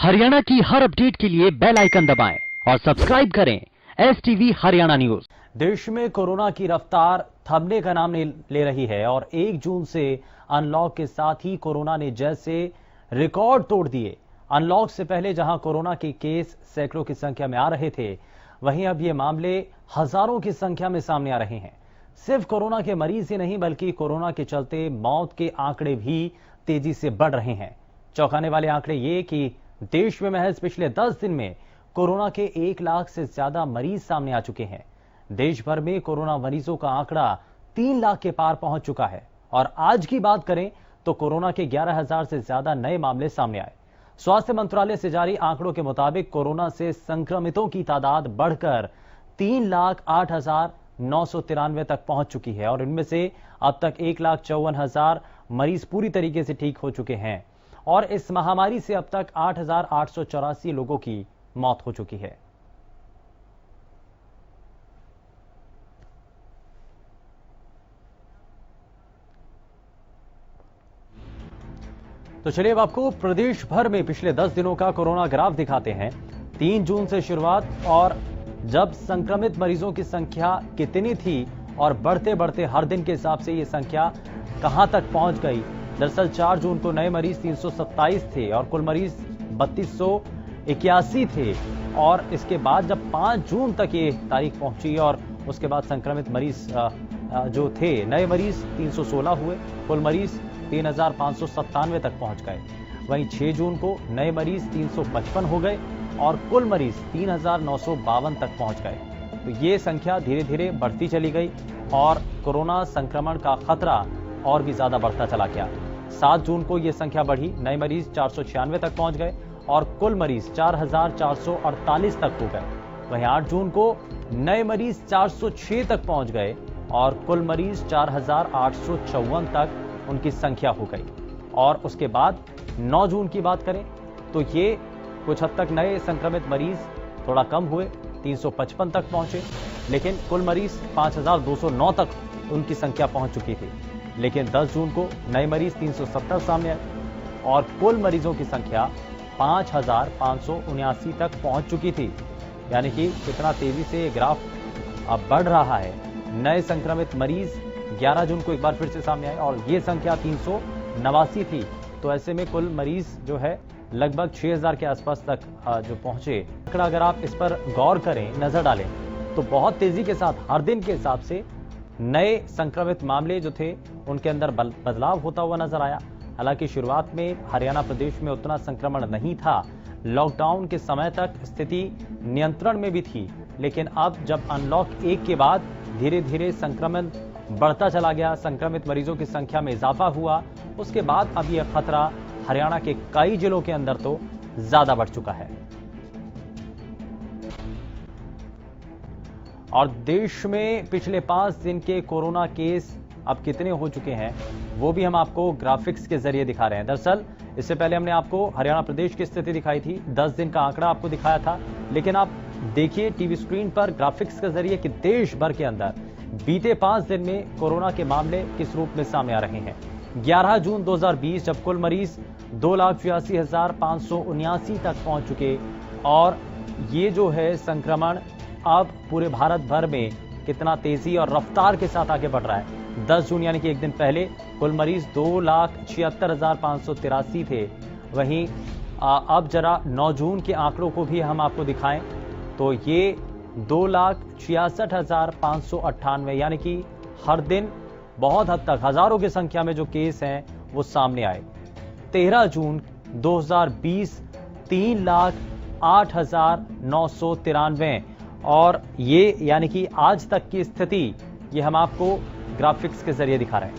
हरियाणा की हर अपडेट के लिए बेल आइकन दबाएं और सब्सक्राइब करें STV हरियाणा न्यूज। देश में कोरोना की रफ्तार थमने का नाम नहीं ले रही है और 1 जून से अनलॉक के साथ ही कोरोना ने जैसे रिकॉर्ड तोड़ दिए। अनलॉक से पहले जहां कोरोना के केस सैकड़ों की संख्या में आ रहे थे, वहीं अब ये मामले हजारों की संख्या में सामने आ रहे हैं। सिर्फ कोरोना के मरीज ही नहीं, बल्कि कोरोना के चलते मौत के आंकड़े भी तेजी से बढ़ रहे हैं। चौंकाने वाले आंकड़े ये कि देश में महज पिछले 10 दिन में कोरोना के 1 लाख से ज्यादा मरीज सामने आ चुके हैं। देश भर में कोरोना मरीजों का आंकड़ा 3 लाख के पार पहुंच चुका है और आज की बात करें तो कोरोना के 11,000 से ज्यादा नए मामले सामने आए। स्वास्थ्य मंत्रालय से जारी आंकड़ों के मुताबिक कोरोना से संक्रमितों की तादाद बढ़कर 3,08,993 तक पहुंच चुकी है और इनमें से अब तक 1,54,000 मरीज पूरी तरीके से ठीक हो चुके हैं और इस महामारी से अब तक 8,884 लोगों की मौत हो चुकी है। तो चलिए अब आपको प्रदेश भर में पिछले 10 दिनों का कोरोना ग्राफ दिखाते हैं। 3 जून से शुरुआत और जब संक्रमित मरीजों की संख्या कितनी थी और बढ़ते बढ़ते हर दिन के हिसाब से ये संख्या कहां तक पहुंच गई। दरअसल 4 जून को नए मरीज 327 थे और कुल मरीज 3281 थे और इसके बाद जब 5 जून तक ये तारीख पहुंची और उसके बाद संक्रमित मरीज जो थे, नए मरीज 316 हुए, कुल मरीज 3,597 तक पहुंच गए। वहीं 6 जून को नए मरीज 355 हो गए और कुल मरीज 3,952 तक पहुंच गए। तो ये संख्या धीरे धीरे बढ़ती चली गई और कोरोना संक्रमण का खतरा और भी ज्यादा बढ़ता चला गया। 7 जून को यह संख्या बढ़ी, नए मरीज 496 तक पहुंच गए और कुल मरीज 4,448 तक हो गए। वहीं 8 जून को नए मरीज 406 तक पहुंच गए और कुल मरीज 4,854 तक उनकी संख्या हो गई। और उसके बाद 9 जून की बात करें तो ये कुछ हद तक नए संक्रमित मरीज थोड़ा कम हुए, 355 तक पहुंचे, लेकिन कुल मरीज 5,209 तक उनकी संख्या पहुंच चुकी थी। लेकिन 10 जून को नए मरीज 370 सामने आए और कुल मरीजों की संख्या 5,579 तक पहुंच चुकी थी। यानी कि कितना तेजी से ये ग्राफ अब बढ़ रहा है। नए संक्रमित मरीज 11 जून को एक बार फिर से सामने आए और ये संख्या 389 थी। तो ऐसे में कुल मरीज जो है लगभग 6,000 के आसपास तक जो पहुंचे। अगर आप इस पर गौर करें, नजर डालें, तो बहुत तेजी के साथ हर दिन के हिसाब से नए संक्रमित मामले जो थे उनके अंदर बदलाव होता हुआ नजर आया। हालांकि शुरुआत में हरियाणा प्रदेश में उतना संक्रमण नहीं था, लॉकडाउन के समय तक स्थिति नियंत्रण में भी थी, लेकिन अब जब अनलॉक 1 के बाद धीरे धीरे संक्रमण बढ़ता चला गया, संक्रमित मरीजों की संख्या में इजाफा हुआ, उसके बाद अब यह खतरा हरियाणा के कई जिलों के अंदर तो ज्यादा बढ़ चुका है। और देश में पिछले 5 दिन के कोरोना केस अब कितने हो चुके हैं वो भी हम आपको ग्राफिक्स के जरिए दिखा रहे हैं। दरअसल इससे पहले हमने आपको हरियाणा प्रदेश की स्थिति दिखाई थी, 10 दिन का आंकड़ा आपको दिखाया था, लेकिन आप देखिए टीवी स्क्रीन पर ग्राफिक्स के जरिए कि देश भर के अंदर बीते 5 दिन में कोरोना के मामले किस रूप में सामने आ रहे हैं। 11 जून 2020 जब कुल मरीज 2,84,579 तक पहुंच चुके और ये जो है संक्रमण अब पूरे भारत भर में कितना तेजी और रफ्तार के साथ आगे बढ़ रहा है। 10 जून यानी कि एक दिन पहले कुल मरीज 2,76,583 थे। वहीं अब जरा 9 जून के आंकड़ों को भी हम आपको दिखाएं तो ये 2,66,598 यानी कि हर दिन बहुत हद तक हजारों की संख्या में जो केस हैं वो सामने आए। 13 जून 2020 3,08,993 और ये यानी कि आज तक की स्थिति ये हम आपको ग्राफिक्स के जरिए दिखा रहे हैं।